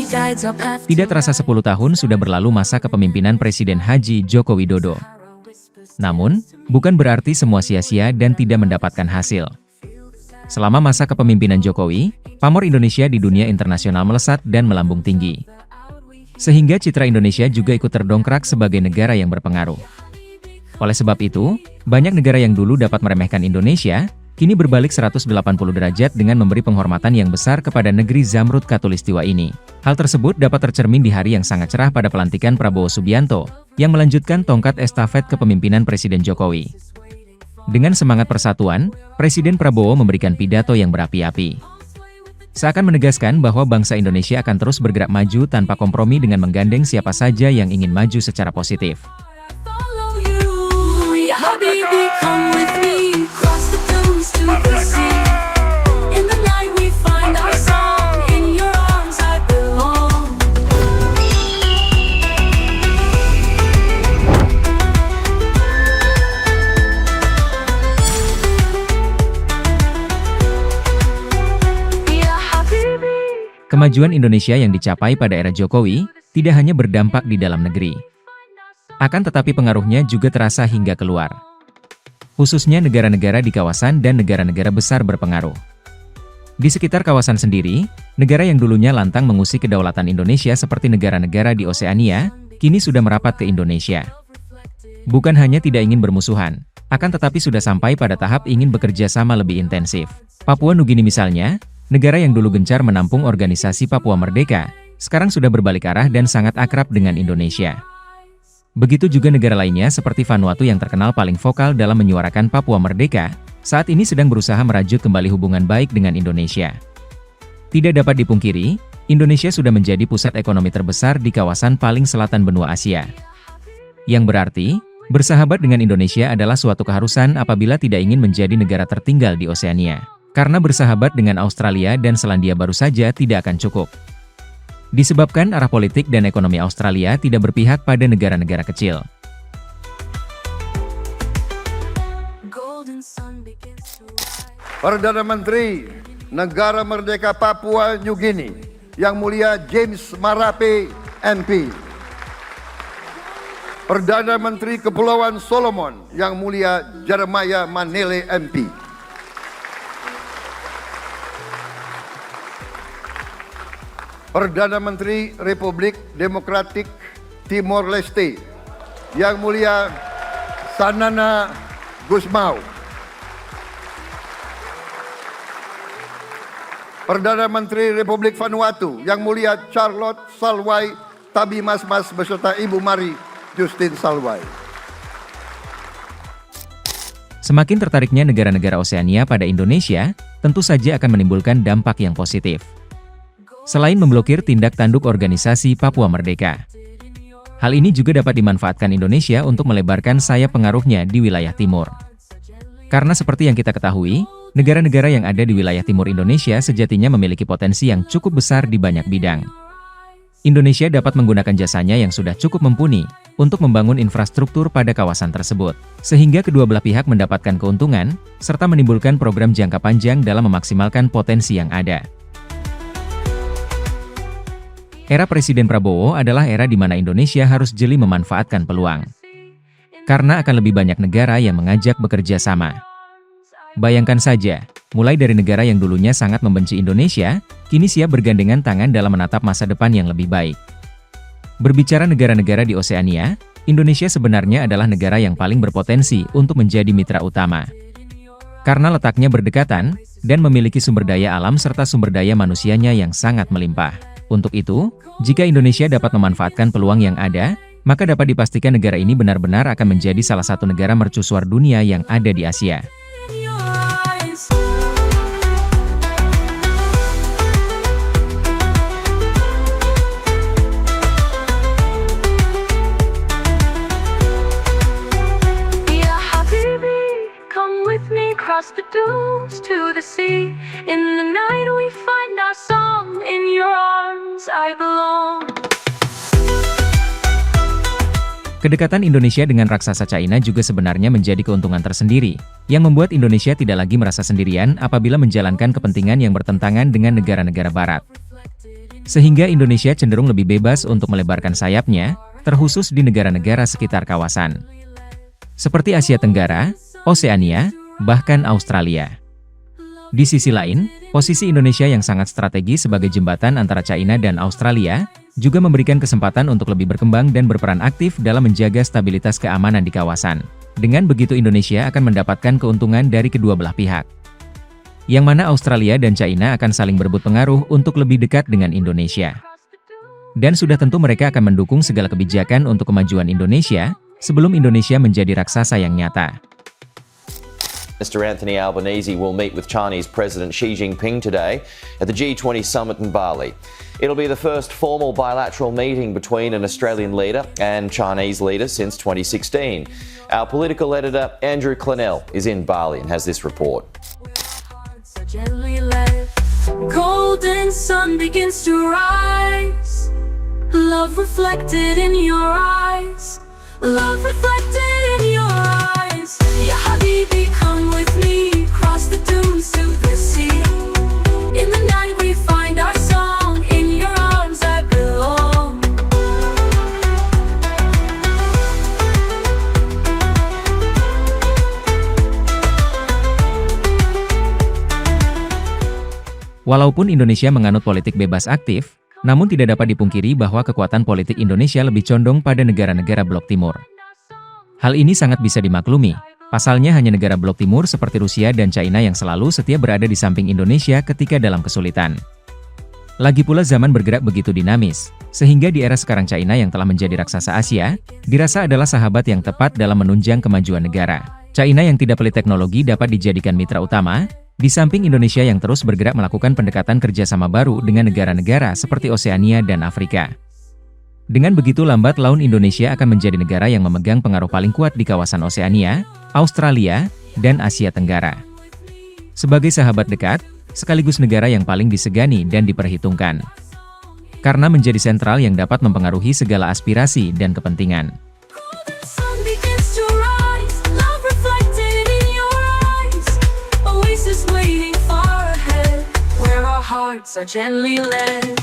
Tidak terasa 10 tahun sudah berlalu masa kepemimpinan Presiden Haji Joko Widodo. Namun, bukan berarti semua sia-sia dan tidak mendapatkan hasil. Selama masa kepemimpinan Jokowi, pamor Indonesia di dunia internasional melesat dan melambung tinggi. Sehingga citra Indonesia juga ikut terdongkrak sebagai negara yang berpengaruh. Oleh sebab itu, banyak negara yang dulu dapat meremehkan Indonesia, kini berbalik 180 derajat dengan memberi penghormatan yang besar kepada negeri Zamrud Khatulistiwa ini. Hal tersebut dapat tercermin di hari yang sangat cerah pada pelantikan Prabowo Subianto, yang melanjutkan tongkat estafet kepemimpinan Presiden Jokowi. Dengan semangat persatuan, Presiden Prabowo memberikan pidato yang berapi-api. Seakan menegaskan bahwa bangsa Indonesia akan terus bergerak maju tanpa kompromi dengan menggandeng siapa saja yang ingin maju secara positif. Kemajuan Indonesia yang dicapai pada era Jokowi, tidak hanya berdampak di dalam negeri. Akan tetapi pengaruhnya juga terasa hingga keluar. Khususnya negara-negara di kawasan dan negara-negara besar berpengaruh. Di sekitar kawasan sendiri, negara yang dulunya lantang mengusik kedaulatan Indonesia seperti negara-negara di Oseania, kini sudah merapat ke Indonesia. Bukan hanya tidak ingin bermusuhan, akan tetapi sudah sampai pada tahap ingin bekerja sama lebih intensif. Papua Nugini misalnya, negara yang dulu gencar menampung organisasi Papua Merdeka, sekarang sudah berbalik arah dan sangat akrab dengan Indonesia. Begitu juga negara lainnya seperti Vanuatu yang terkenal paling vokal dalam menyuarakan Papua Merdeka, saat ini sedang berusaha merajut kembali hubungan baik dengan Indonesia. Tidak dapat dipungkiri, Indonesia sudah menjadi pusat ekonomi terbesar di kawasan paling selatan benua Asia. Yang berarti, bersahabat dengan Indonesia adalah suatu keharusan apabila tidak ingin menjadi negara tertinggal di Oseania. Karena bersahabat dengan Australia dan Selandia baru saja tidak akan cukup. Disebabkan arah politik dan ekonomi Australia tidak berpihak pada negara-negara kecil. Perdana Menteri Negara Merdeka Papua New Guinea, Yang Mulia James Marape, MP. Perdana Menteri Kepulauan Solomon, Yang Mulia Jeremiah Manele, MP. Perdana Menteri Republik Demokratik Timor Leste, Yang Mulia Sanana Gusmao. Perdana Menteri Republik Vanuatu, Yang Mulia Charlotte Salwai Tabimasmas beserta Ibu Mari Justin Salwai. Semakin tertariknya negara-negara Oseania pada Indonesia, tentu saja akan menimbulkan dampak yang positif. Selain memblokir tindak tanduk organisasi Papua Merdeka. Hal ini juga dapat dimanfaatkan Indonesia untuk melebarkan sayap pengaruhnya di wilayah timur. Karena seperti yang kita ketahui, negara-negara yang ada di wilayah timur Indonesia sejatinya memiliki potensi yang cukup besar di banyak bidang. Indonesia dapat menggunakan jasanya yang sudah cukup mumpuni untuk membangun infrastruktur pada kawasan tersebut, sehingga kedua belah pihak mendapatkan keuntungan, serta menimbulkan program jangka panjang dalam memaksimalkan potensi yang ada. Era Presiden Prabowo adalah era di mana Indonesia harus jeli memanfaatkan peluang. Karena akan lebih banyak negara yang mengajak bekerja sama. Bayangkan saja, mulai dari negara yang dulunya sangat membenci Indonesia, kini siap bergandengan tangan dalam menatap masa depan yang lebih baik. Berbicara negara-negara di Oseania, Indonesia sebenarnya adalah negara yang paling berpotensi untuk menjadi mitra utama. Karena letaknya berdekatan, dan memiliki sumber daya alam serta sumber daya manusianya yang sangat melimpah. Untuk itu, jika Indonesia dapat memanfaatkan peluang yang ada, maka dapat dipastikan negara ini benar-benar akan menjadi salah satu negara mercusuar dunia yang ada di Asia. Across the dunes to the sea, in the night we find our song, in your arms I belong. Kedekatan Indonesia dengan raksasa China juga sebenarnya menjadi keuntungan tersendiri, yang membuat Indonesia tidak lagi merasa sendirian apabila menjalankan kepentingan yang bertentangan dengan negara-negara barat. sehingga Indonesia cenderung lebih bebas untuk melebarkan sayapnya, terkhusus di negara-negara sekitar kawasan. Seperti Asia Tenggara, Oseania, bahkan Australia. Di sisi lain, posisi Indonesia yang sangat strategis sebagai jembatan antara China dan Australia, juga memberikan kesempatan untuk lebih berkembang dan berperan aktif dalam menjaga stabilitas keamanan di kawasan. Dengan begitu Indonesia akan mendapatkan keuntungan dari kedua belah pihak. Yang mana Australia dan China akan saling berebut pengaruh untuk lebih dekat dengan Indonesia. Dan sudah tentu mereka akan mendukung segala kebijakan untuk kemajuan Indonesia, sebelum Indonesia menjadi raksasa yang nyata. Mr. Anthony Albanese will meet with Chinese President Xi Jinping today at the G20 summit in Bali. It'll be the first formal bilateral meeting between an Australian leader and Chinese leader since 2016. Our political editor, Andrew Clennell, is in Bali and has this report. Gently let golden sun begins to rise. Love reflected in your eyes. Love reflected in your eyes. Ya Habibi, come with me, cross the dunes to the sea. In the night we find our song, in your arms I belong. Walaupun Indonesia menganut politik bebas aktif, namun tidak dapat dipungkiri bahwa kekuatan politik Indonesia lebih condong pada negara-negara Blok Timur. Hal ini sangat bisa dimaklumi, pasalnya hanya negara Blok Timur seperti Rusia dan China yang selalu setia berada di samping Indonesia ketika dalam kesulitan. Lagi pula zaman bergerak begitu dinamis, sehingga di era sekarang China yang telah menjadi raksasa Asia, dirasa adalah sahabat yang tepat dalam menunjang kemajuan negara. China yang tidak pelit teknologi dapat dijadikan mitra utama, di samping Indonesia yang terus bergerak melakukan pendekatan kerjasama baru dengan negara-negara seperti Oseania dan Afrika. Dengan begitu lambat laun Indonesia akan menjadi negara yang memegang pengaruh paling kuat di kawasan Oseania, Australia, dan Asia Tenggara. Sebagai sahabat dekat, sekaligus negara yang paling disegani dan diperhitungkan. Karena menjadi sentral yang dapat mempengaruhi segala aspirasi dan kepentingan. Golden sun begins to rise. Love reflected in your eyes. Oasis waiting far ahead, where our hearts are gently led.